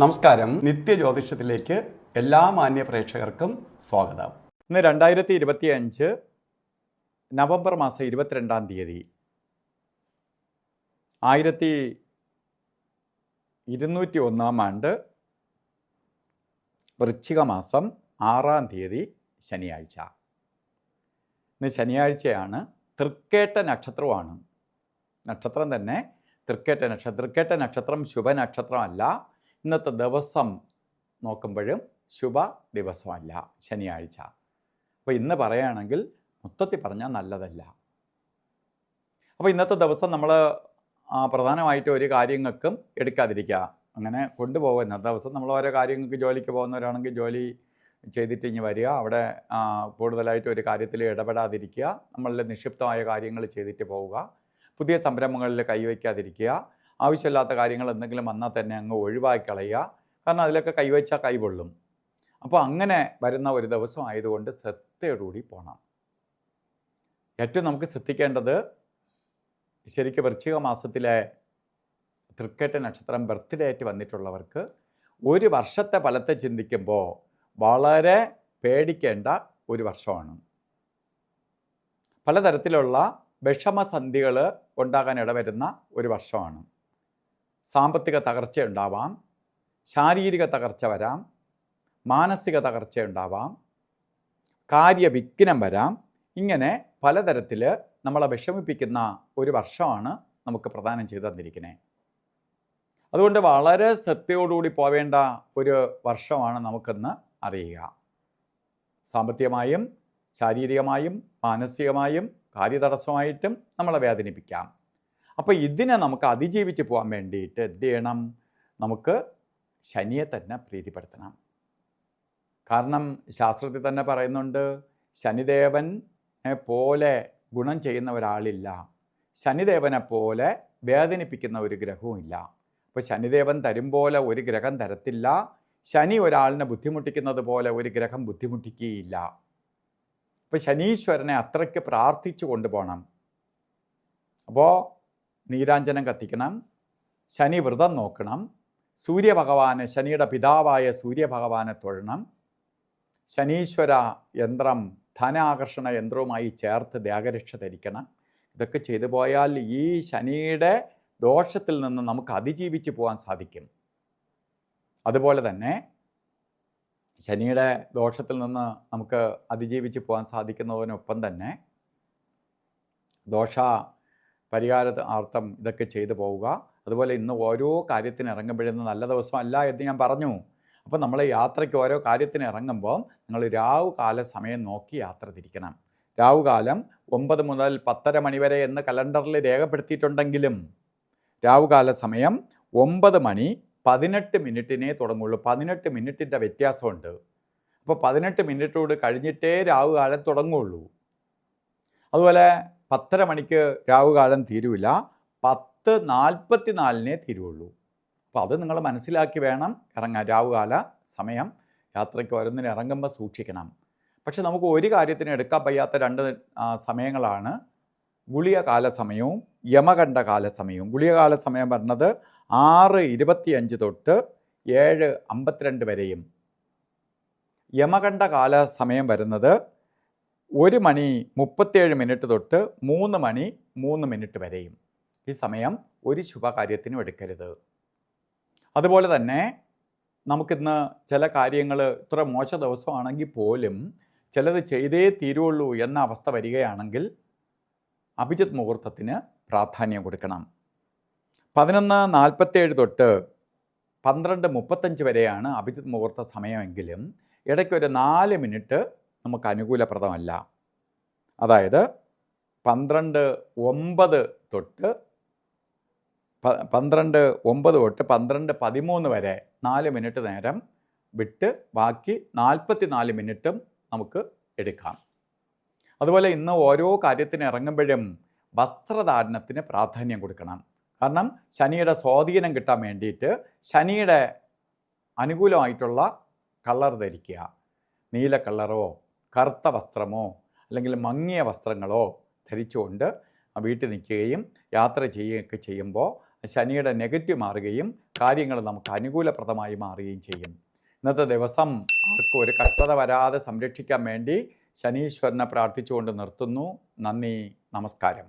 നമസ്കാരം. നിത്യജ്യോതിഷത്തിലേക്ക് എല്ലാ മാന്യ പ്രേക്ഷകർക്കും സ്വാഗതം. ഇന്ന് 2025 നവംബർ മാസം 22-ാം തീയതി 1201 ആണ്ട് വൃശ്ചിക മാസം 6-ാം തീയതി ശനിയാഴ്ച. ഇന്ന് ശനിയാഴ്ചയാണ്. തൃക്കേട്ട നക്ഷത്രമാണ്. നക്ഷത്രം തന്നെ തൃക്കേട്ട നക്ഷത്രം. തൃക്കേട്ട നക്ഷത്രം ശുഭനക്ഷത്രമല്ല. ഇന്നത്തെ ദിവസം നോക്കുമ്പോഴും ശുഭ ദിവസമല്ല, ശനിയാഴ്ച. അപ്പോൾ ഇന്ന് പറയുകയാണെങ്കിൽ മൊത്തത്തിൽ പറഞ്ഞാൽ നല്ലതല്ല. അപ്പോൾ ഇന്നത്തെ ദിവസം നമ്മൾ പ്രധാനമായിട്ട് ഒരു കാര്യങ്ങൾക്കും എടുക്കാതിരിക്കുക, അങ്ങനെ കൊണ്ടുപോകുക. ഇന്നത്തെ ദിവസം നമ്മൾ ഓരോ കാര്യങ്ങൾക്ക് ജോലിക്ക് പോകുന്നവരാണെങ്കിൽ ജോലി ചെയ്തിട്ട് ഇനി വരിക, അവിടെ കൂടുതലായിട്ട് ഒരു കാര്യത്തിൽ ഇടപെടാതിരിക്കുക, നമ്മളിൽ നിക്ഷിപ്തമായ കാര്യങ്ങൾ ചെയ്തിട്ട് പോവുക, പുതിയ സംരംഭങ്ങളിൽ കൈവയ്ക്കാതിരിക്കുക, ആവശ്യമില്ലാത്ത കാര്യങ്ങൾ എന്തെങ്കിലും വന്നാൽ തന്നെ അങ്ങ് ഒഴിവാക്കി കളയുക. കാരണം അതിലൊക്കെ കൈവച്ചാൽ കൈപൊള്ളും. അപ്പോൾ അങ്ങനെ വരുന്ന ഒരു ദിവസം ആയതുകൊണ്ട് ശ്രദ്ധയോടുകൂടി പോകണം. ഏറ്റവും നമുക്ക് ശ്രദ്ധിക്കേണ്ടത്, ശരിക്കും വൃശ്ചിക മാസത്തിലെ തൃക്കേട്ട നക്ഷത്രം ബർത്ത്ഡേ ആയിട്ട് വന്നിട്ടുള്ളവർക്ക് ഒരു വർഷത്തെ ഫലത്തെ ചിന്തിക്കുമ്പോൾ വളരെ പേടിക്കേണ്ട ഒരു വർഷമാണ്. പലതരത്തിലുള്ള വിഷമസന്ധികൾ ഉണ്ടാകാൻ ഇടവരുന്ന ഒരു വർഷമാണ്. സാമ്പത്തിക തകർച്ച ഉണ്ടാവാം, ശാരീരിക തകർച്ച വരാം, മാനസിക തകർച്ച ഉണ്ടാവാം, കാര്യവിഘ്നം വരാം. ഇങ്ങനെ പലതരത്തിൽ നമ്മളെ വിഷമിപ്പിക്കുന്ന ഒരു വർഷമാണ് നമുക്ക് പ്രദാനം ചെയ്തു തന്നിരിക്കുന്നത്. അതുകൊണ്ട് വളരെ ശ്രദ്ധയോടുകൂടി പോവേണ്ട ഒരു വർഷമാണ് നമുക്കെന്ന് അറിയുക. സാമ്പത്തികമായും ശാരീരികമായും മാനസികമായും കാര്യതടസ്സമായിട്ടും നമ്മളെ വേദനിപ്പിക്കാം. അപ്പോൾ ഇതിനെ നമുക്ക് അതിജീവിച്ച് പോകാൻ വേണ്ടിയിട്ട് എന്ത് ചെയ്യണം? നമുക്ക് ശനിയെ തന്നെ പ്രീതിപ്പെടുത്തണം. കാരണം ശാസ്ത്രത്തിൽ തന്നെ പറയുന്നുണ്ട്, ശനിദേവനെ പോലെ ഗുണം ചെയ്യുന്ന ഒരാളില്ല, ശനിദേവനെ പോലെ വേദനിപ്പിക്കുന്ന ഒരു ഗ്രഹവും ഇല്ല. അപ്പോൾ ശനിദേവൻ തരും പോലെ ഒരു ഗ്രഹം തരത്തില്ല, ശനി ഒരാളിനെ ബുദ്ധിമുട്ടിക്കുന്നത് പോലെ ഒരു ഗ്രഹം ബുദ്ധിമുട്ടിക്കുകയില്ല. അപ്പോൾ ശനീശ്വരനെ അത്രയ്ക്ക് പ്രാർത്ഥിച്ചു കൊണ്ടുപോകണം. അപ്പോൾ നീരാഞ്ജനം കത്തിക്കണം, ശനി വ്രതം നോക്കണം, സൂര്യഭഗവാനെ, ശനിയുടെ പിതാവായ സൂര്യഭഗവാനെ തൊഴണം, ശനീശ്വര യന്ത്രം ധനാകർഷണ യന്ത്രവുമായി ചേർത്ത് ദേഹരക്ഷ ധരിക്കണം. ഇതൊക്കെ ചെയ്തു പോയാൽ ഈ ശനിയുടെ ദോഷത്തിൽ നിന്ന് നമുക്ക് അതിജീവിച്ച് പോകാൻ സാധിക്കും. അതുപോലെ തന്നെ ശനിയുടെ ദോഷത്തിൽ നിന്ന് നമുക്ക് അതിജീവിച്ച് പോകാൻ സാധിക്കുന്നതിനൊപ്പം തന്നെ ദോഷ പരിഹാരാർത്ഥം ഇതൊക്കെ ചെയ്തു പോവുക. അതുപോലെ ഇന്ന് ഓരോ കാര്യത്തിന് ഇറങ്ങുമ്പോഴൊന്നും നല്ല ദിവസമല്ല എന്ന് ഞാൻ പറഞ്ഞു. അപ്പോൾ നമ്മൾ യാത്രയ്ക്ക് ഓരോ കാര്യത്തിന് ഇറങ്ങുമ്പോൾ നിങ്ങൾ രാവുകാല സമയം നോക്കി യാത്ര തിരിക്കണം. രാവുകാലം 9 മുതൽ 10:30 മണി വരെ എന്ന് കലണ്ടറിൽ രേഖപ്പെടുത്തിയിട്ടുണ്ടെങ്കിലും രാവുകാല സമയം 9 മണി 18 മിനിറ്റിനേ തുടങ്ങുള്ളൂ. 18 മിനിറ്റിൻ്റെ വ്യത്യാസമുണ്ട്. അപ്പോൾ 18 മിനിറ്റോട് കഴിഞ്ഞിട്ടേ രാവുകാലം തുടങ്ങുള്ളൂ. അതുപോലെ 10:30 മണിക്ക് രാവുകാലം തീരുവില്ല, 10:44 തീരുള്ളൂ. അപ്പോൾ അത് നിങ്ങൾ മനസ്സിലാക്കി വേണം ഇറങ്ങാൻ. രാവുകാല സമയം യാത്രയ്ക്ക് ഓരോന്നിന് ഇറങ്ങുമ്പോൾ സൂക്ഷിക്കണം. പക്ഷെ നമുക്ക് ഒരു കാര്യത്തിന് എടുക്കാൻ വയ്യാത്ത 2 സമയങ്ങളാണ് ഗുളിക കാല സമയവും യമകണ്ഠ കാല സമയവും. ഗുളിക കാല സമയം പറഞ്ഞത് 6:25 തൊട്ട് 7:52 വരെയും, യമകണ്ഠ കാല സമയം വരുന്നത് 1 മണി 37 മിനിറ്റ് തൊട്ട് 3 മണി 3 മിനിറ്റ് വരെയും. ഈ സമയം ഒരു ശുഭകാര്യത്തിനും എടുക്കരുത്. അതുപോലെ തന്നെ നമുക്കിന്ന് ചില കാര്യങ്ങൾ ഇത്ര മോശ ദിവസമാണെങ്കിൽ പോലും ചിലത് ചെയ്തേ തീരുള്ളൂ എന്ന അവസ്ഥ വരികയാണെങ്കിൽ അഭിജിത്ത് മുഹൂർത്തത്തിന് പ്രാധാന്യം കൊടുക്കണം. 11:47 തൊട്ട് 12:35 വരെയാണ് അഭിജിത്ത് മുഹൂർത്ത സമയമെങ്കിലും ഇടയ്ക്കൊരു 4 മിനിറ്റ് നമുക്ക് അനുകൂലപ്രദമല്ല. അതായത് 12:09 തൊട്ട് 12:13 വരെ 4 മിനിറ്റ് നേരം വിട്ട് ബാക്കി 44 മിനിറ്റും നമുക്ക് എടുക്കാം. അതുപോലെ ഇന്ന് ഓരോ കാര്യത്തിന് ഇറങ്ങുമ്പോഴും വസ്ത്രധാരണത്തിന് പ്രാധാന്യം കൊടുക്കണം. കാരണം ശനിയുടെ സ്വാധീനം കിട്ടാൻ വേണ്ടിയിട്ട് ശനിയുടെ അനുകൂലമായിട്ടുള്ള കളർ ധരിക്കുക. നീല കളറോ കറുത്ത വസ്ത്രമോ അല്ലെങ്കിൽ മങ്ങിയ വസ്ത്രങ്ങളോ ധരിച്ചുകൊണ്ട് വീട്ടിൽ നിൽക്കുകയും യാത്ര ചെയ്യുകയൊക്കെ ചെയ്യുമ്പോൾ ശനിയുടെ നെഗറ്റീവ് മാറുകയും കാര്യങ്ങൾ നമുക്ക് അനുകൂലപ്രദമായി മാറുകയും ചെയ്യും. ഇന്നത്തെ ദിവസം ആർക്കും ഒരു കഷ്ടത വരാതെ സംരക്ഷിക്കാൻ വേണ്ടി ശനീശ്വരനെ പ്രാർത്ഥിച്ചുകൊണ്ട് നിർത്തുന്നു. നന്ദി, നമസ്കാരം.